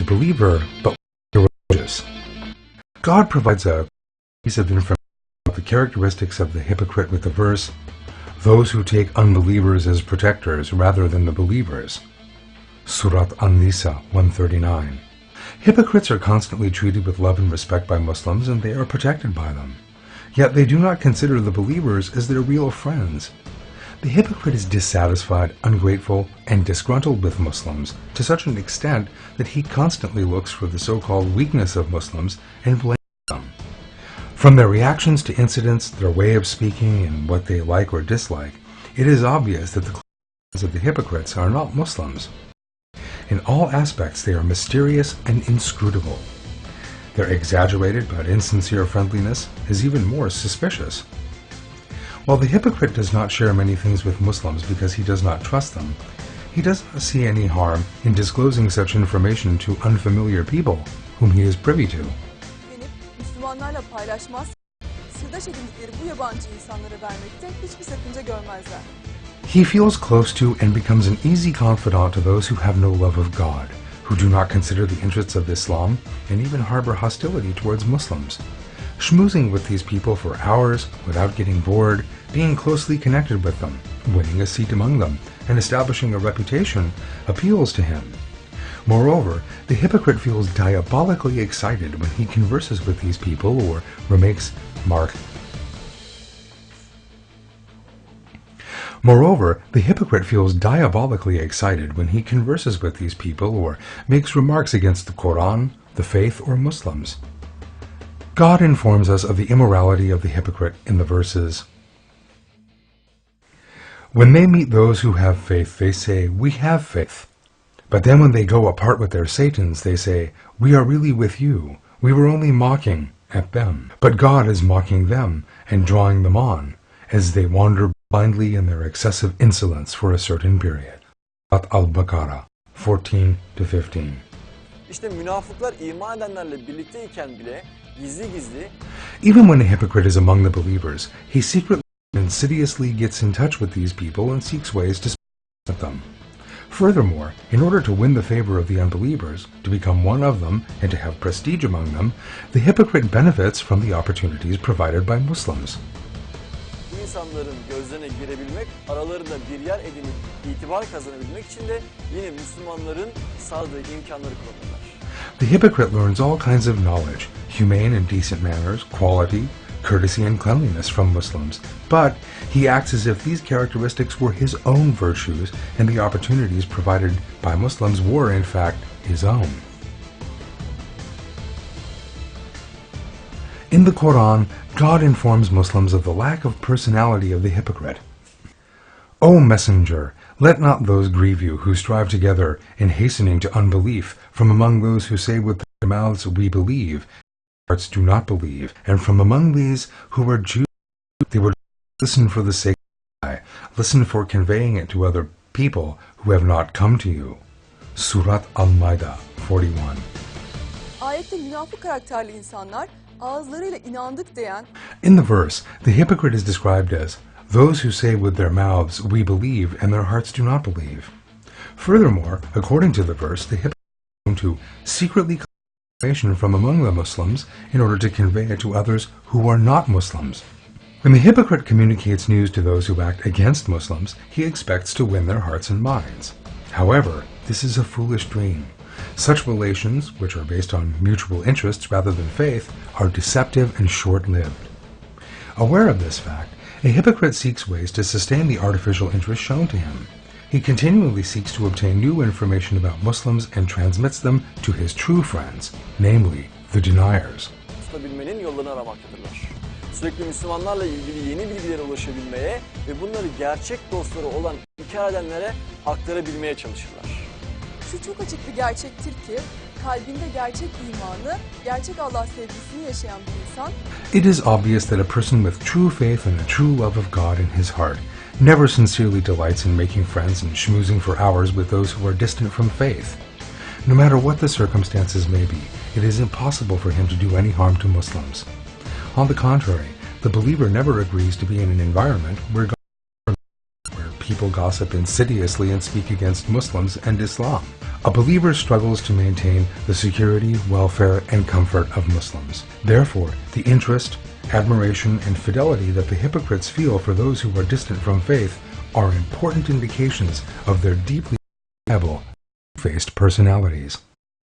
the believer, but irreligious. God provides a piece of information about the characteristics of the hypocrite with the verse, those who take unbelievers as protectors rather than the believers. Surat an-Nisa 139. Hypocrites are constantly treated with love and respect by Muslims, and they are protected by them. Yet they do not consider the believers as their real friends. The hypocrite is dissatisfied, ungrateful, and disgruntled with Muslims to such an extent that he constantly looks for the so-called weakness of Muslims and blames them. From their reactions to incidents, their way of speaking, and what they like or dislike, it is obvious that the claims of the hypocrites are not Muslims. In all aspects, they are mysterious and inscrutable. Their exaggerated but insincere friendliness is even more suspicious. While the hypocrite does not share many things with Muslims because he does not trust them, he does not see any harm in disclosing such information to unfamiliar people whom he is privy to. Müslümanlarla paylaşmaz, sırdaş edindikleri bu yabancı insanlara vermekte hiçbir sakınca görmezler. He feels close to and becomes an easy confidant to those who have no love of God, who do not consider the interests of Islam, and even harbor hostility towards Muslims. Schmoozing with these people for hours without getting bored, being closely connected with them, winning a seat among them, and establishing a reputation appeals to him. Moreover, the hypocrite feels diabolically excited when he converses with these people or makes remarks against the Qur'an, the faith, or Muslims. God informs us of the immorality of the hypocrite in the verses, "When they meet those who have faith, they say, 'We have faith.' But then when they go apart with their satans, they say, 'We are really with you. We were only mocking at them.' But God is mocking them and drawing them on, as they wander blindly in their excessive insolence for a certain period." Al-Baqarah 14-15. İşte münafıklar iman edenlerle birlikteyken bile gizli gizli, even when a hypocrite is among the believers, he secretly and insidiously gets in touch with these people and seeks ways to speak with them. Furthermore, in order to win the favor of the unbelievers, to become one of them, and to have prestige among them, the hypocrite benefits from the opportunities provided by Muslims. bu insanların gözlerine girebilmek, aralarında bir yer edinip itibar kazanabilmek için de yine Müslümanların sağladığı imkanları kullanırlar. The hypocrite learns all kinds of knowledge, humane and decent manners, quality, courtesy, and cleanliness from Muslims, but he acts as if these characteristics were his own virtues and the opportunities provided by Muslims were, in fact, his own. In the Qur'an, God informs Muslims of the lack of personality of the hypocrite. "O Messenger, let not those grieve you who strive together in hastening to unbelief from among those who say with their mouths, 'We believe,' hearts do not believe, and from among these who are Jews, they would listen for the sake of God, listen for conveying it to other people who have not come to you." Surat al-Maida 41. Ayette münafık karakterli insanlar ağızlarıyla inandık diyen, In the verse, the hypocrite is described as those who say with their mouths, "We believe," and their hearts do not believe. Furthermore, according to the verse, the hypocrite is known to secretly collect information from among the Muslims in order to convey it to others who are not Muslims. When the hypocrite communicates news to those who act against Muslims, he expects to win their hearts and minds. However, this is a foolish dream. Such relations, which are based on mutual interests rather than faith, are deceptive and short-lived. Aware of this fact, a hypocrite seeks ways to sustain the artificial interest shown to him. He continually seeks to obtain new information about Muslims and transmits them to his true friends, namely the deniers. tutabilmenin yollarını aramaktadırlar. Sürekli Müslümanlarla ilgili yeni bilgilere ulaşabilmeye ve bunları gerçek dostları olan inkar edenlere aktarabilmeye çalışırlar. şu çok açık bir gerçektir ki, kalbinde gerçek imanı, gerçek Allah sevgisini yaşayan bir insan, It is obvious that a person with true faith and a true love of God in his heart never sincerely delights in making friends and schmoozing for hours with those who are distant from faith. No matter what the circumstances may be, it is impossible for him to do any harm to Muslims. On the contrary, the believer never agrees to be in an environment where people gossip insidiously and speak against Muslims and Islam. A believer struggles to maintain the security, welfare, and comfort of Muslims. Therefore, the interest, admiration, and fidelity that the hypocrites feel for those who are distant from faith are important indications of their deeply reliable, two-faced personalities.